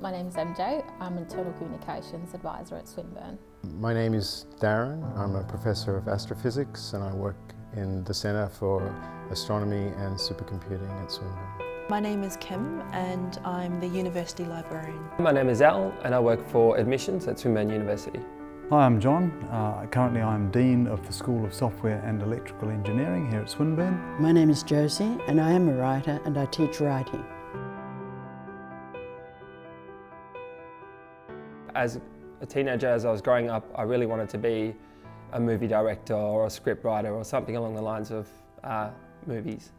My name is MJ. I'm Internal Communications Advisor at Swinburne. My name is Darren. I'm a Professor of Astrophysics and I work in the Centre for Astronomy and Supercomputing at Swinburne. My name is Kim and I'm the University Librarian. My name is Al and I work for Admissions at Swinburne University. Hi, I'm John. Currently I'm Dean of the School of Software and Electrical Engineering here at Swinburne. My name is Josie and I am a writer and I teach writing. As a teenager, as I was growing up, I really wanted to be a movie director or a script writer or something along the lines of movies.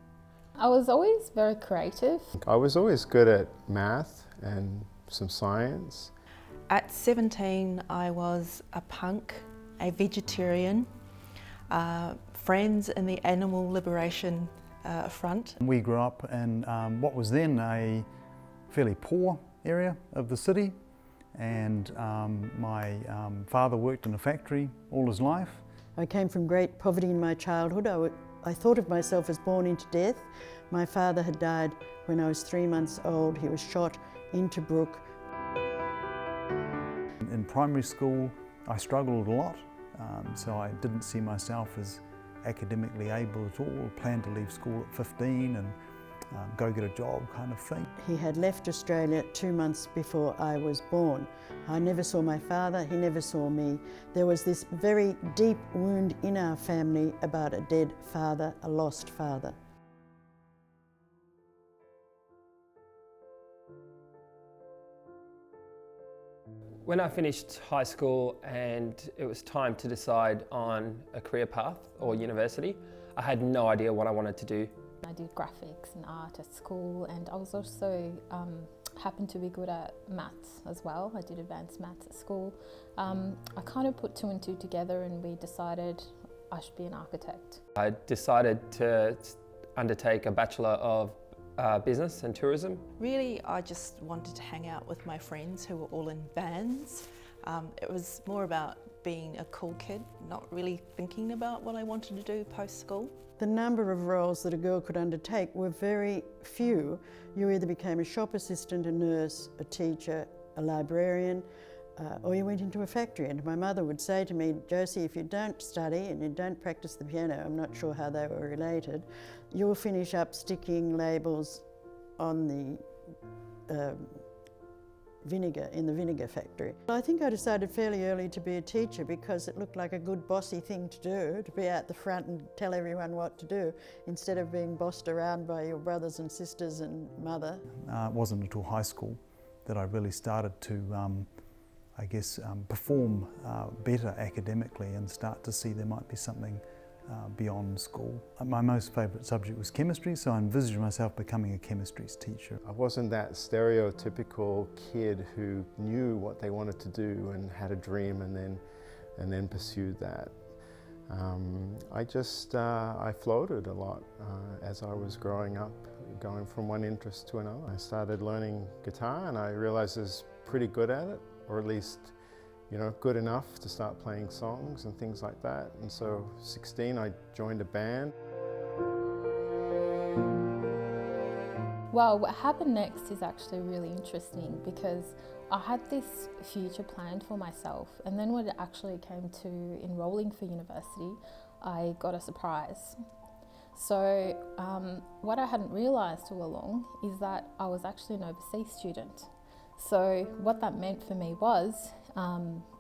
I was always very creative. I was always good at math and some science. At 17 I was a punk, a vegetarian, friends in the Animal Liberation Front. We grew up in what was then a fairly poor area of the city, and my father worked in a factory all his life. I came from great poverty in my childhood. I thought of myself as born into death. My father had died when I was 3 months old. He was shot into Brook. In primary school I struggled a lot, so I didn't see myself as academically able at all. Planned to leave school at 15 and go get a job kind of thing. He had left Australia 2 months before I was born. I never saw my father, he never saw me. There was this very deep wound in our family about a dead father, a lost father. When I finished high school and it was time to decide on a career path or university, I had no idea what I wanted to do. I did graphics and art at school, and I was also happened to be good at maths as well. I did advanced maths at school. I kind of put two and two together and we decided I should be an architect. I decided to undertake a Bachelor of Business and Tourism. Really, I just wanted to hang out with my friends who were all in bands. It was more about being a cool kid, not really thinking about what I wanted to do post-school. The number of roles that a girl could undertake were very few. You either became a shop assistant, a nurse, a teacher, a librarian, or you went into a factory. And my mother would say to me, Josie, if you don't study and you don't practice the piano, I'm not sure how they were related, you'll finish up sticking labels on the vinegar in the vinegar factory. I think I decided fairly early to be a teacher because it looked like a good bossy thing to do, to be out the front and tell everyone what to do instead of being bossed around by your brothers and sisters and mother. It wasn't until high school that I really started to perform better academically and start to see there might be something beyond school. My most favourite subject was chemistry, so I envisaged myself becoming a chemistry teacher. I wasn't that stereotypical kid who knew what they wanted to do and had a dream and then pursued that. I floated a lot as I was growing up, going from one interest to another. I started learning guitar and I realised I was pretty good at it, or at least good enough to start playing songs and things like that. And so 16 I joined a band. Well, what happened next is actually really interesting because I had this future planned for myself, and then when it actually came to enrolling for university, I got a surprise. So what I hadn't realised all along is that I was actually an overseas student. So what that meant for me was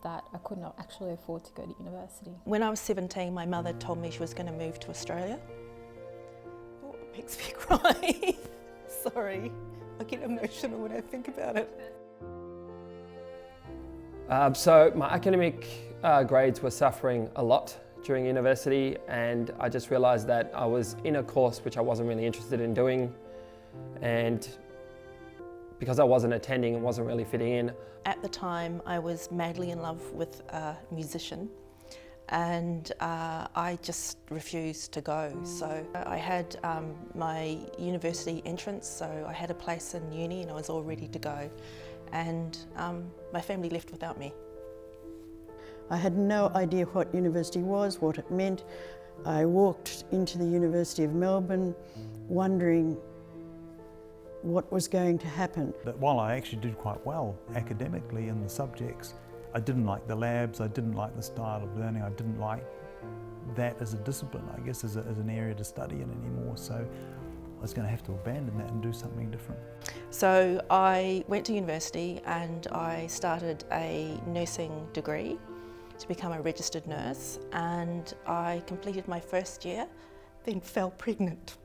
that I could not actually afford to go to university. When I was 17, my mother told me she was going to move to Australia. Oh, it makes me cry. Sorry, I get emotional when I think about it. So my academic grades were suffering a lot during university, and I just realised that I was in a course which I wasn't really interested in doing, and because I wasn't attending and wasn't really fitting in. At the time I was madly in love with a musician, and I just refused to go. So I had my university entrance, so I had a place in uni and I was all ready to go, and my family left without me. I had no idea what university was, what it meant. I walked into the University of Melbourne wondering what was going to happen. But while I actually did quite well academically in the subjects, I didn't like the labs, I didn't like the style of learning, I didn't like that as a discipline, I guess, as an area to study in anymore. So I was going to have to abandon that and do something different. So I went to university and I started a nursing degree to become a registered nurse, and I completed my first year, then fell pregnant.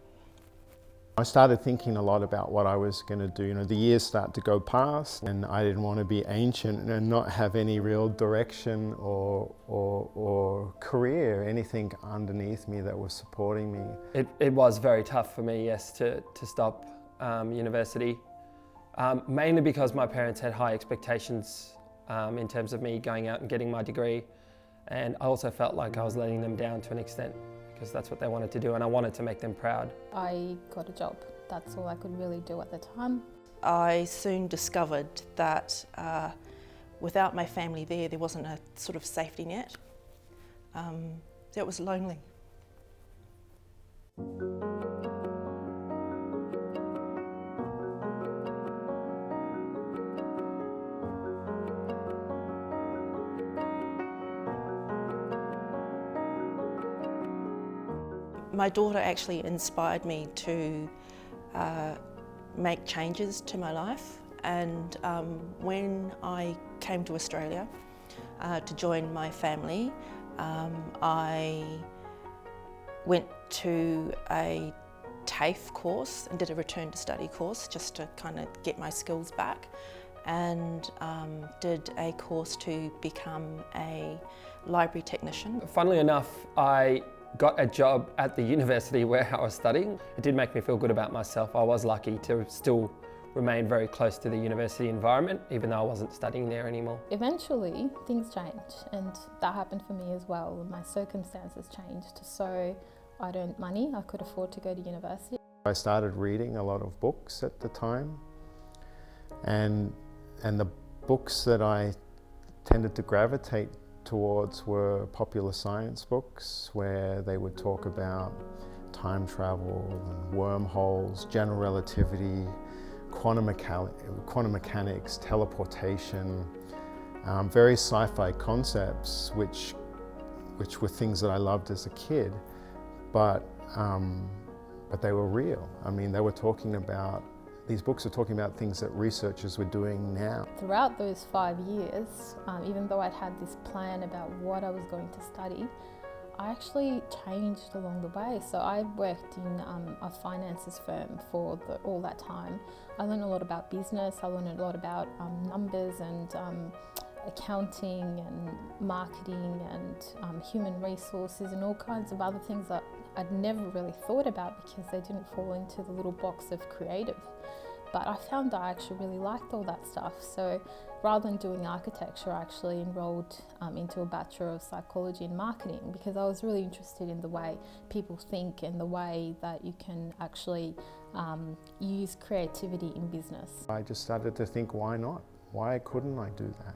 I started thinking a lot about what I was going to do. You know, the years start to go past and I didn't want to be ancient and not have any real direction or career, anything underneath me that was supporting me. It was very tough for me, yes, to stop university, mainly because my parents had high expectations in terms of me going out and getting my degree, and I also felt like I was letting them down to an extent, because that's what they wanted to do and I wanted to make them proud. I got a job. That's all I could really do at the time. I soon discovered that without my family there wasn't a sort of safety net. It was lonely. My daughter actually inspired me to make changes to my life, and when I came to Australia to join my family, I went to a TAFE course and did a return to study course just to kind of get my skills back, and did a course to become a library technician. Funnily enough, I got a job at the university where I was studying. It did make me feel good about myself. I was lucky to still remain very close to the university environment, even though I wasn't studying there anymore. Eventually, things changed, and that happened for me as well. My circumstances changed, so I'd earned money, I could afford to go to university. I started reading a lot of books at the time, and the books that I tended to gravitate towards were popular science books, where they would talk about time travel and wormholes, general relativity, quantum mechanics, teleportation, very sci-fi concepts, which were things that I loved as a kid, but they were real. I mean, they were talking about, these books are talking about things that researchers were doing now. Throughout those 5 years, even though I'd had this plan about what I was going to study, I actually changed along the way. So I worked in a finances firm for all that time. I learned a lot about business, I learned a lot about numbers and accounting and marketing and human resources and all kinds of other things that I'd never really thought about because they didn't fall into the little box of creative. But I found I actually really liked all that stuff. So rather than doing architecture, I actually enrolled into a Bachelor of Psychology and Marketing because I was really interested in the way people think and the way that you can actually use creativity in business. I just started to think, why not? Why couldn't I do that?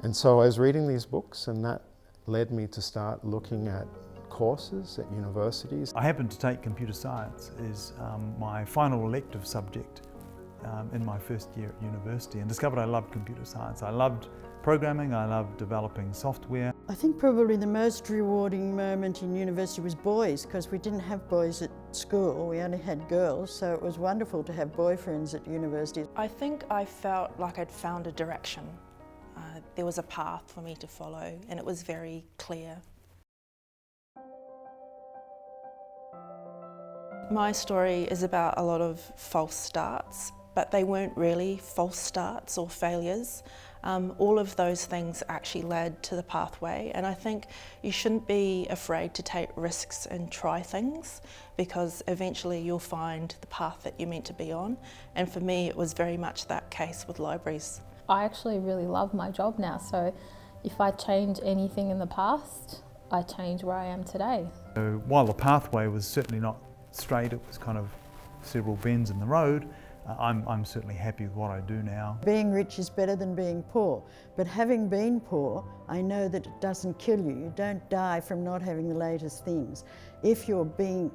And so I was reading these books, and that led me to start looking at courses at universities. I happened to take computer science as my final elective subject in my first year at university, and discovered I loved computer science. I loved programming, I loved developing software. I think probably the most rewarding moment in university was boys, because we didn't have boys at school, we only had girls, so it was wonderful to have boyfriends at university. I think I felt like I'd found a direction. There was a path for me to follow, and it was very clear. My story is about a lot of false starts, but they weren't really false starts or failures. All of those things actually led to the pathway, and I think you shouldn't be afraid to take risks and try things, because eventually you'll find the path that you're meant to be on, and for me it was very much that case with libraries. I actually really love my job now, so if I change anything in the past, I change where I am today. So while the pathway was certainly not straight, it was kind of several bends in the road, I'm certainly happy with what I do now. Being rich is better than being poor, but having been poor, I know that it doesn't kill you. You don't die from not having the latest things. If you're being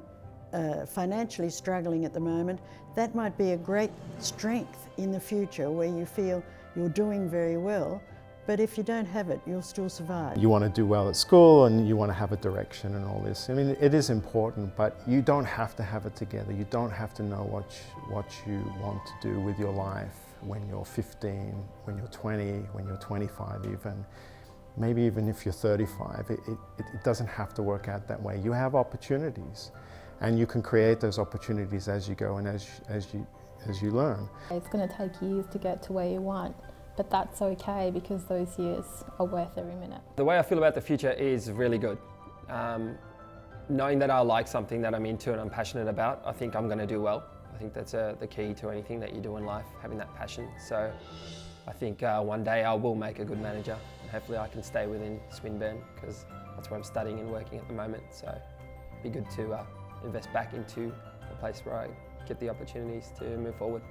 financially struggling at the moment, that might be a great strength in the future where you feel you're doing very well, but if you don't have it, you'll still survive. You want to do well at school and you want to have a direction and all this. I mean, it is important, but you don't have to have it together. You don't have to know what you want to do with your life when you're 15, when you're 20, when you're 25 even. Maybe even if you're 35, it doesn't have to work out that way. You have opportunities and you can create those opportunities as you go and as you learn. It's going to take years to get to where you want, but that's okay because those years are worth every minute. The way I feel about the future is really good. Knowing that I like something that I'm into and I'm passionate about, I think I'm going to do well. I think that's the key to anything that you do in life, having that passion. So I think one day I will make a good manager. Hopefully I can stay within Swinburne because that's where I'm studying and working at the moment. So it'd be good to invest back into a place where I get the opportunities to move forward.